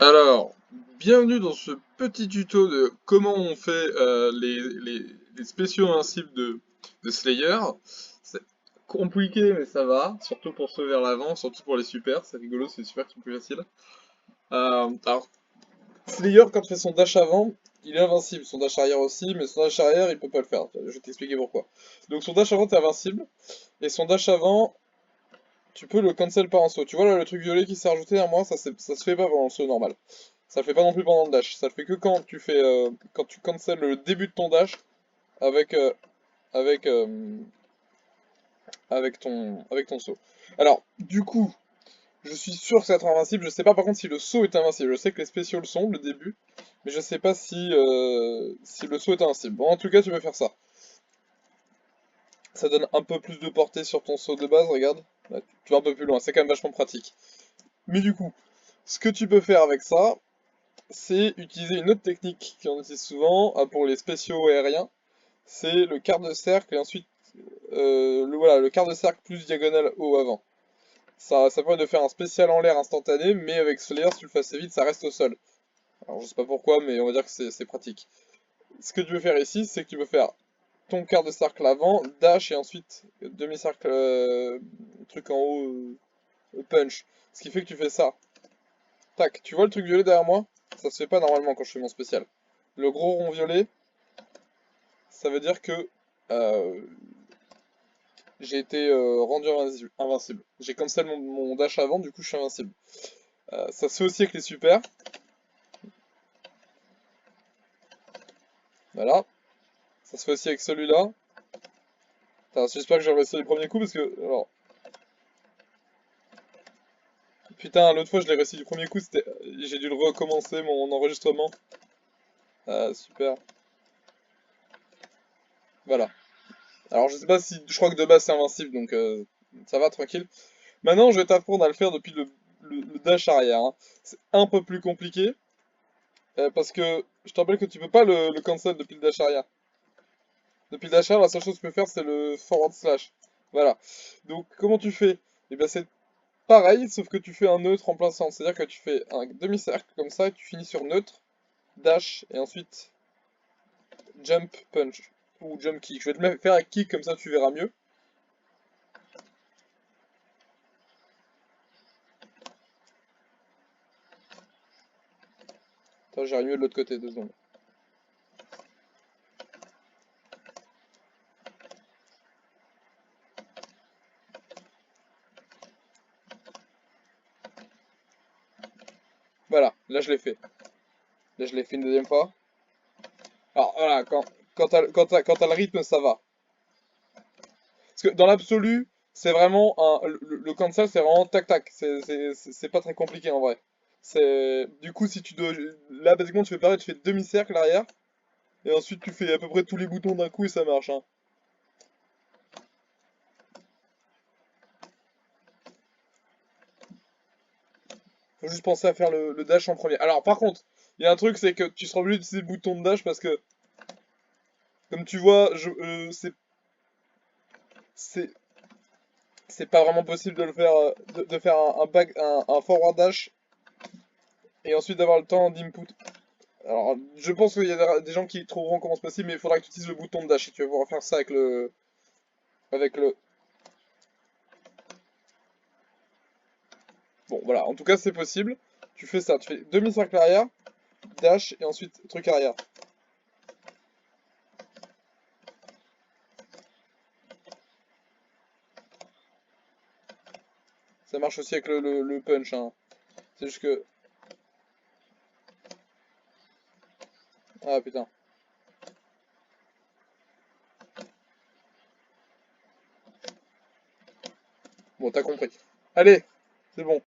Alors, bienvenue dans ce petit tuto de comment on fait les spéciaux invincibles de Slayer. C'est compliqué mais ça va, surtout pour ceux vers l'avant, surtout pour les supers, c'est rigolo, c'est les supers qui sont plus faciles. Alors, Slayer quand il fait son dash avant, il est invincible, son dash arrière aussi, mais son dash arrière il peut pas le faire, je vais t'expliquer pourquoi. Donc son dash avant t'es invincible, et son dash avant, tu peux le cancel par un saut. Tu vois là le truc violet qui s'est rajouté à moi, ça se fait pas pendant le saut normal. Ça le fait pas non plus pendant le dash. Ça le fait que quand tu fais quand tu cancel le début de ton dash avec avec avec ton saut. Alors, du coup, je suis sûr que ça va être invincible. Je sais pas par contre si le saut est invincible. Je sais que les spéciaux le sont, le début, mais je sais pas si le saut est invincible. Bon, en tout cas, tu peux faire ça. Ça donne un peu plus de portée sur ton saut de base, regarde. Là, tu vas un peu plus loin, c'est quand même vachement pratique. Mais du coup, ce que tu peux faire avec ça, c'est utiliser une autre technique qu'on utilise souvent pour les spéciaux aériens. C'est le quart de cercle et ensuite voilà, le quart de cercle plus diagonale haut avant. Ça permet de faire un spécial en l'air instantané, mais avec Slayer, si tu le fais assez vite, ça reste au sol. Alors je sais pas pourquoi, mais on va dire que c'est pratique. Ce que tu veux faire ici, c'est que tu peux faire ton quart de cercle avant, dash et ensuite demi-cercle truc en haut, punch. Ce qui fait que tu fais ça. Tac, tu vois le truc violet derrière moi? Ça se fait pas normalement quand je fais mon spécial. Le gros rond violet, ça veut dire que euh, j'ai été rendu invincible. J'ai cancel mon dash avant, du coup je suis invincible. Ça se fait aussi avec les supers. Voilà. Ça se fait aussi avec celui-là. J'espère que j'ai réussi les premiers coups parce que. Alors. Putain, l'autre fois je l'ai réussi du premier coup, j'ai dû le recommencer mon enregistrement. Super. Voilà. Alors je sais pas si. Je crois que de base c'est invincible donc ça va tranquille. Maintenant je vais t'apprendre à le faire depuis le dash arrière, hein. C'est un peu plus compliqué. Parce que je te rappelle que tu peux pas le cancel depuis le dash arrière. Depuis le dash arrière, la seule chose que tu peux faire, c'est le forward slash. Voilà. Donc, comment tu fais? Eh bien, c'est pareil, sauf que tu fais un neutre en plein centre. C'est-à-dire que tu fais un demi-cercle comme ça, et tu finis sur neutre, dash, et ensuite jump, punch. Ou jump kick. Je vais te faire un kick, comme ça tu verras mieux. Attends, j'arrive mieux de l'autre côté, 2 secondes. Voilà, là je l'ai fait. Là je l'ai fait une deuxième fois. Alors voilà, quand t'as le rythme, ça va. Parce que dans l'absolu, c'est vraiment le cancel, c'est vraiment tac tac. C'est pas très compliqué en vrai. C'est du coup si tu dois là basiquement tu fais pareil, tu fais demi-cercle arrière et ensuite tu fais à peu près tous les boutons d'un coup et ça marche, hein. Faut juste penser à faire le dash en premier. Alors par contre, il y a un truc, c'est que tu seras obligé d'utiliser le bouton de dash parce que comme tu vois, c'est c'est pas vraiment possible de le faire de faire un forward dash et ensuite d'avoir le temps d'input. Alors, je pense qu'il y a des gens qui trouveront comment c'est possible, mais il faudra que tu utilises le bouton de dash si tu veux pouvoir faire ça avec le. Bon, voilà. En tout cas, c'est possible. Tu fais ça. Tu fais demi-cercle arrière, dash, et ensuite truc arrière. Ça marche aussi avec le punch, hein. C'est juste que. Ah putain. Bon, t'as compris. Allez, c'est bon.